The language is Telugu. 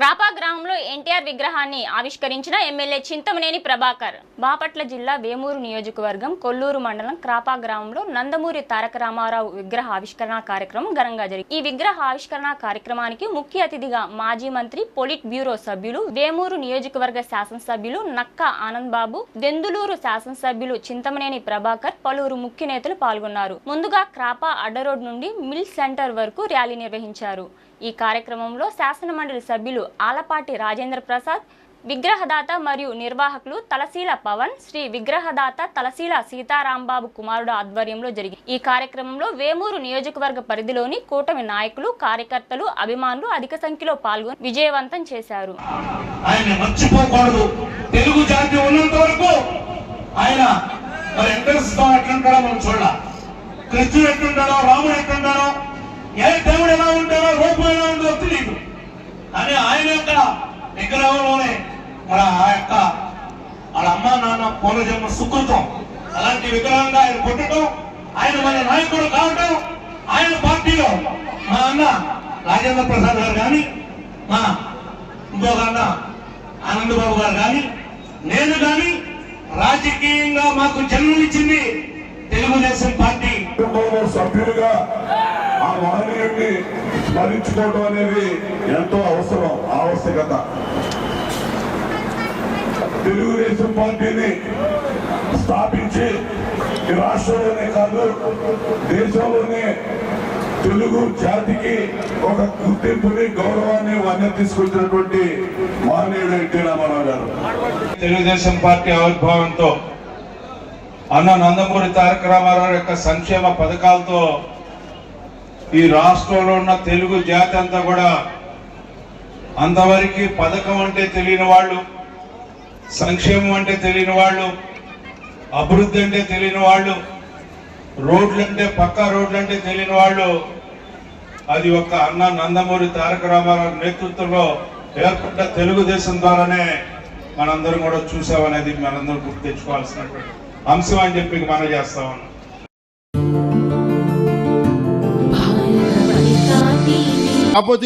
క్రాపా గ్రామంలో ఎన్టీఆర్ విగ్రహాన్ని ఆవిష్కరించిన ఎమ్మెల్యే చింతమనేని ప్రభాకర్. బాపట్ల జిల్లా వేమూరు నియోజకవర్గం కొల్లూరు మండలం క్రాపా గ్రామంలో నందమూరి తారక రామారావు విగ్రహ ఆవిష్కరణ కార్యక్రమం ఘనంగా జరిగింది. ఈ విగ్రహ ఆవిష్కరణ కార్యక్రమానికి ముఖ్య అతిథిగా మాజీ మంత్రి, పొలిట్ బ్యూరో సభ్యులు, వేమూరు నియోజకవర్గ శాసనసభ్యులు నక్కా ఆనంద్ బాబు, దెందులూరు శాసనసభ్యులు చింతమనేని ప్రభాకర్, పలువురు ముఖ్య నేతలు పాల్గొన్నారు. ముందుగా క్రాపా అడ్డరోడ్ నుండి మిల్ సెంటర్ వరకు ర్యాలీ నిర్వహించారు. ఈ కార్యక్రమంలో శాసన మండలి సభ్యులు ఆలపాటి రాజేంద్ర ప్రసాద్, విగ్రహదాత మరియు నిర్వాహకులు తలశీల పవన్, శ్రీ విగ్రహదాత తలశీల సీతారాంబాబు కుమారుడు ఆధ్వర్యంలో జరిగింది. ఈ కార్యక్రమంలో వేమూరు నియోజకవర్గ పరిధిలోని కూటమి నాయకులు, కార్యకర్తలు, అభిమానులు అధిక సంఖ్యలో పాల్గొని విజయవంతం చేశారు. ఏ దేవుడు ఎలా ఉంటాడో రూపం ఎలా ఉందో తెలియదు అని ఆయన యొక్క విగ్రహంలోనే మన ఆ యొక్క వాళ్ళ అమ్మ నాన్న పూర్వజన్మ సుకృతం అలాంటి విగ్రహంగా ఆయన పుట్టడం, ఆయన మన నాయకుడు కావటం, ఆయన పార్టీలో మా అన్న రాజేంద్ర ప్రసాద్ గారు కానీ, మా ఇంకొక అన్న ఆనందబాబు గారు కానీ, నేను కానీ రాజకీయంగా మాకు జన్మనిచ్చింది తెలుగుదేశం పార్టీ. సభ్యులుగా ఆ మహనీయుడిని స్మరించుకోవడం అనేది ఎంతో అవసరం, ఆవశ్యకత. తెలుగుదేశం పార్టీని స్థాపించి ఈ రాష్ట్రంలోనే కాదు దేశంలోనే తెలుగు జాతికి ఒక గుర్తింపుని, గౌరవాన్ని, వన్య తీసుకొచ్చినటువంటి మహనీయుడు ఎన్టీ రామారావు గారు. తెలుగుదేశం పార్టీ ఆవిర్భావంతో అన్న నందమూరి తారక రామారావు యొక్క సంక్షేమ పథకాలతో ఈ రాష్ట్రంలో ఉన్న తెలుగు జాతి అంతా కూడా అంతవరకు పథకం అంటే తెలియని వాళ్ళు, సంక్షేమం అంటే తెలియని వాళ్ళు, అభివృద్ధి అంటే తెలియని వాళ్ళు, రోడ్లు అంటే పక్కా రోడ్లు అంటే తెలియని వాళ్ళు, అది ఒక అన్న నందమూరి తారక రామారావు నేతృత్వంలో ఏర్పడ్డ తెలుగుదేశం ద్వారానే మనందరం కూడా చూసామనేది మనందరం గుర్తు తెచ్చుకోవాల్సినటువంటి అంశం అని చెప్పి మనం చేస్తా ఉన్నాం. కాకపోతే